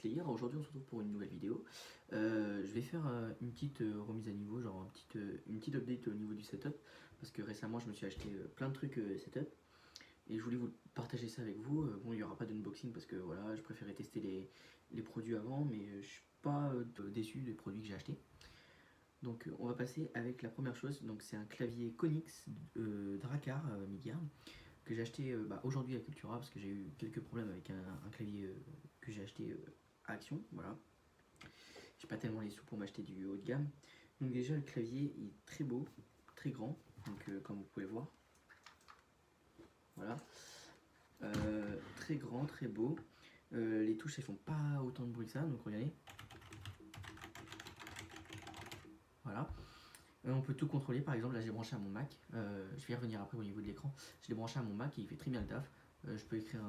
Slayer. Aujourd'hui on se retrouve pour une nouvelle vidéo. Je vais faire une petite remise à niveau, genre une petite update au niveau du setup. Parce que récemment je me suis acheté plein de trucs setup. Et je voulais vous partager ça avec vous. Bon, il n'y aura pas d'unboxing parce que voilà, je préférais tester les produits avant. Mais je suis pas déçu des produits que j'ai achetés. Donc on va passer avec la première chose. Donc c'est un clavier Konix Drakkar Midgard que j'ai acheté aujourd'hui à Cultura parce que j'ai eu quelques problèmes avec un clavier que j'ai acheté à Action. Voilà, j'ai pas tellement les sous pour m'acheter du haut de gamme. Donc déjà le clavier il est très beau, très grand, donc comme vous pouvez voir, voilà, très grand, très beau. Les touches elles font pas autant de bruit que ça, donc regardez, voilà. On peut tout contrôler, par exemple là j'ai branché à mon Mac, je vais y revenir après au niveau de l'écran, je l'ai branché à mon Mac et il fait très bien le taf. Je peux écrire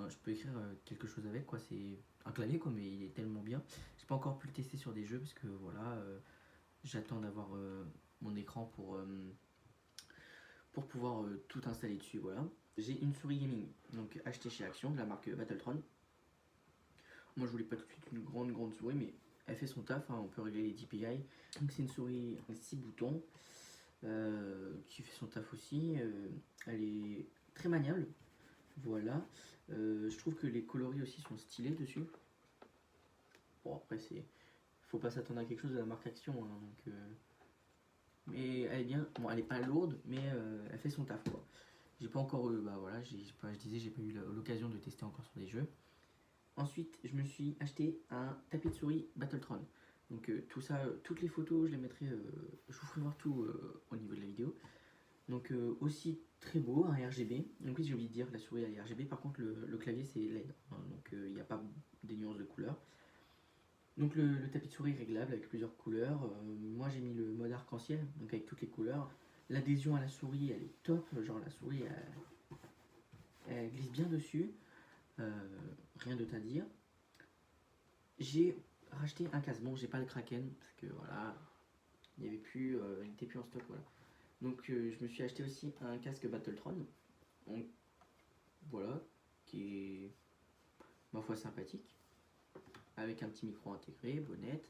je peux écrire quelque chose avec, quoi. C'est un clavier quoi, mais il est tellement bien. J'ai pas encore pu le tester sur des jeux parce que voilà, j'attends d'avoir mon écran pour pouvoir tout installer dessus, voilà. J'ai une souris gaming, donc achetée chez Action de la marque Battletron. Moi je voulais pas tout de suite une grande souris, mais elle fait son taf, hein, on peut régler les DPI. Donc c'est une souris 6 boutons qui fait son taf aussi. Elle est très maniable, voilà. Je trouve que les coloris aussi sont stylés dessus. Bon après c'est, faut pas s'attendre à quelque chose de la marque Action, hein, donc, mais elle est bien. Bon elle est pas lourde, mais elle fait son taf quoi. J'ai pas encore, voilà, je disais j'ai pas eu l'occasion de tester encore sur des jeux. Ensuite, je me suis acheté un tapis de souris Battletron. Donc tout ça, toutes les photos, je les mettrai, je vous ferai voir tout au niveau de la vidéo. Donc aussi très beau, un RGB. Donc oui, j'ai oublié de dire, la souris est RGB, par contre le clavier c'est LED, hein, donc il n'y a pas des nuances de couleurs. Donc le tapis de souris est réglable avec plusieurs couleurs. Moi j'ai mis le mode arc-en-ciel, donc avec toutes les couleurs. L'adhésion à la souris elle est top, genre la souris elle glisse bien dessus. Rien d'autre à dire. J'ai racheté un casque. Bon, j'ai pas le Kraken parce que voilà, il n'était plus en stock. Voilà. Donc, je me suis acheté aussi un casque Battletron. Donc, voilà, qui est ma foi sympathique. Avec un petit micro intégré, bonnette.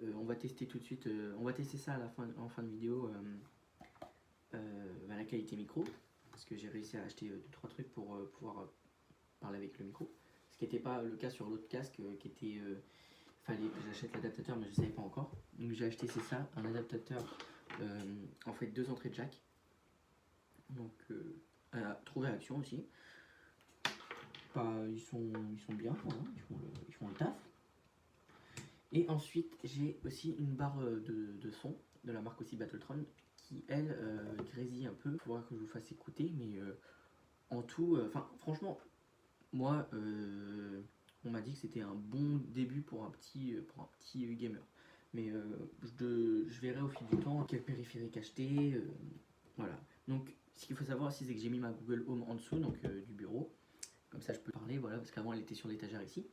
On va tester tout de suite, on va tester ça en fin de vidéo, la qualité micro. Parce que j'ai réussi à acheter 2-3 trucs pour pouvoir parler avec le micro. Ce qui n'était pas le cas sur l'autre casque qui était. Fallait que j'achète l'adaptateur, mais je ne savais pas encore. Donc j'ai acheté, c'est ça, un adaptateur, en fait 2 entrées de jack. Donc à trouver à Action aussi. Ils sont bien, hein, ils font le taf. Et ensuite j'ai aussi une barre de son de la marque aussi Battletron qui elle grésille un peu. Il faudra que je vous fasse écouter, mais en tout, franchement, moi on m'a dit que c'était un bon début pour un petit gamer. Mais je verrai au fil du temps quel périphérique acheter. Voilà. Donc ce qu'il faut savoir aussi, c'est que j'ai mis ma Google Home en dessous, donc du bureau. Comme ça je peux parler, voilà, parce qu'avant elle était sur l'étagère ici.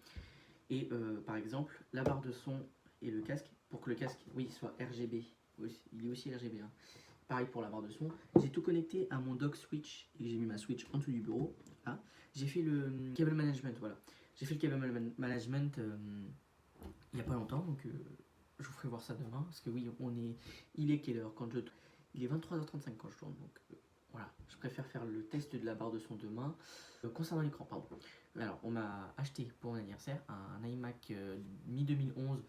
Et par exemple, la barre de son et le casque, pour que le casque, oui, soit RGB, il est aussi RGB, hein. Pareil pour la barre de son. J'ai tout connecté à mon dock switch et j'ai mis ma switch en dessous du bureau. Là. J'ai fait le cable management, voilà. J'ai fait le cable management il n'y a pas longtemps, donc je vous ferai voir ça demain. Parce que oui, il est quelle heure quand je... Il est 23h35 quand je tourne, donc voilà. Je préfère faire le test de la barre de son demain. Concernant l'écran, pardon. Alors, on m'a acheté pour mon anniversaire un iMac mi-2011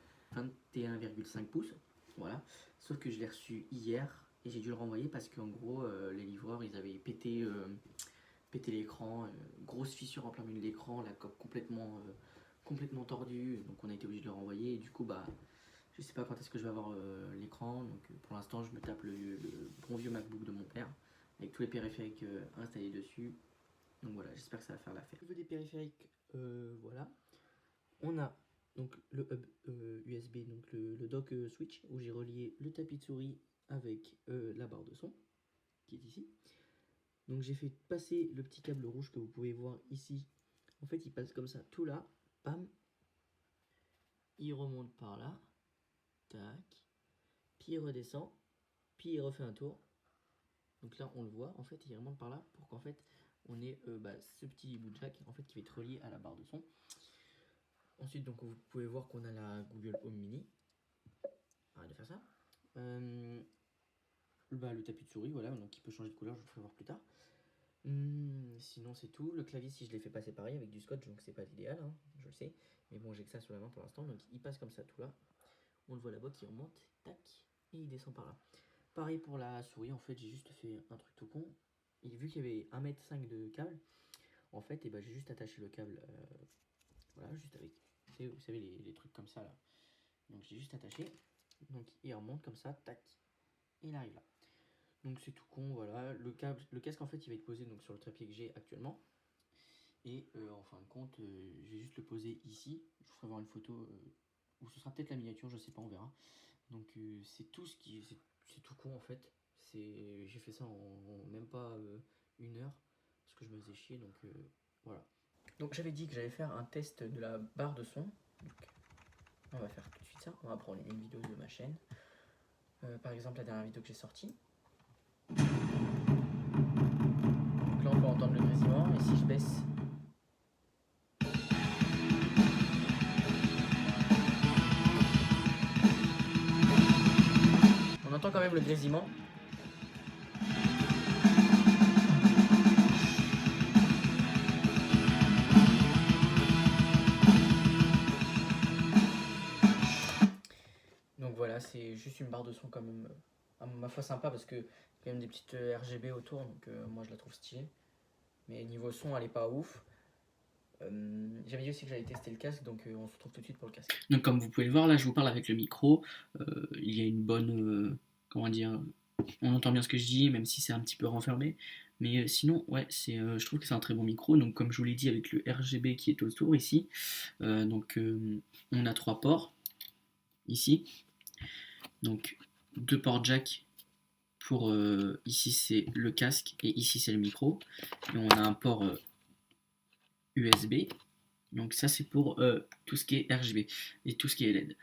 21,5 pouces. Voilà. Sauf que je l'ai reçu hier et j'ai dû le renvoyer parce qu'en gros, les livreurs, ils avaient pété l'écran. Grosse fissure en plein milieu de l'écran, la coque complètement tordue. Donc on a été obligé de le renvoyer. Et du coup, je sais pas quand est-ce que je vais avoir l'écran. Donc pour l'instant, je me tape le bon vieux MacBook de mon père avec tous les périphériques installés dessus. Donc voilà, j'espère que ça va faire l'affaire. Au niveau des périphériques, voilà. On a donc le hub USB, donc le dock switch, où j'ai relié le tapis de souris avec la barre de son, qui est ici. Donc j'ai fait passer le petit câble rouge que vous pouvez voir ici. En fait, il passe comme ça, tout là, bam. Il remonte par là, tac. Puis il redescend, puis il refait un tour. Donc là, on le voit, en fait, il remonte par là pour qu'en fait, on ait ce petit bout de jack en fait, qui va être relié à la barre de son. Ensuite, donc vous pouvez voir qu'on a la Google Home Mini. Arrête de faire ça. Le tapis de souris, voilà, donc il peut changer de couleur, je vous ferai voir plus tard. Sinon c'est tout. Le clavier, si je l'ai fait passer pareil avec du scotch, donc c'est pas l'idéal, hein, je le sais. Mais bon, j'ai que ça sur la main pour l'instant, donc il passe comme ça tout là. On le voit là-bas qui remonte, tac, et il descend par là. Pareil pour la souris, en fait j'ai juste fait un truc tout con. Et vu qu'il y avait 1,5 m de câble, en fait, et ben, j'ai juste attaché le câble, voilà, juste avec, vous savez, les trucs comme ça là. Donc j'ai juste attaché, donc il remonte comme ça, tac, et il arrive là. Donc c'est tout con, voilà. Le casque en fait il va être posé donc, sur le trépied que j'ai actuellement. Et en fin de compte, je vais juste le poser ici. Je vous ferai voir une photo, ou ce sera peut-être la miniature, je sais pas, on verra. Donc c'est tout ce qui. C'est tout con en fait. J'ai fait ça en même pas 1 heure. Parce que je me faisais chier, donc voilà. Donc j'avais dit que j'allais faire un test de la barre de son. Donc, on va faire tout de suite ça. On va prendre une vidéo de ma chaîne. Par exemple la dernière vidéo que j'ai sortie. Donc là on peut entendre le grésillement et si je baisse, on entend quand même le grésillement. Donc voilà, c'est juste une barre de son quand même à ma foi sympa parce que y a quand même des petites RGB autour, donc moi je la trouve stylée. Mais niveau son elle est pas ouf. J'avais dit aussi que j'allais tester le casque, donc on se retrouve tout de suite pour le casque. Donc comme vous pouvez le voir, là je vous parle avec le micro. Il y a une bonne... comment dire, on entend bien ce que je dis, même si c'est un petit peu renfermé. Mais sinon, ouais, je trouve que c'est un très bon micro. Donc comme je vous l'ai dit, avec le RGB qui est autour ici. On a 3 ports ici. Donc 2 ports jack pour... ici c'est le casque et ici c'est le micro. Et on a un port... USB, donc ça c'est pour tout ce qui est RGB et tout ce qui est LED.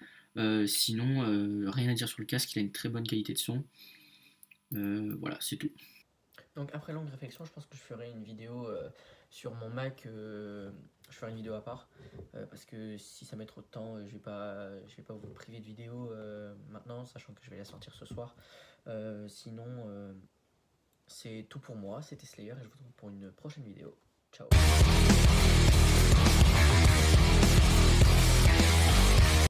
Sinon, rien à dire sur le casque, il a une très bonne qualité de son. Voilà, c'est tout. Donc après longue réflexion, je pense que je ferai une vidéo sur mon Mac. Je ferai une vidéo à part parce que si ça met trop de temps, je vais pas vous priver de vidéo maintenant, sachant que je vais la sortir ce soir. Sinon, c'est tout pour moi. C'était Slayer et je vous retrouve pour une prochaine vidéo. Ciao.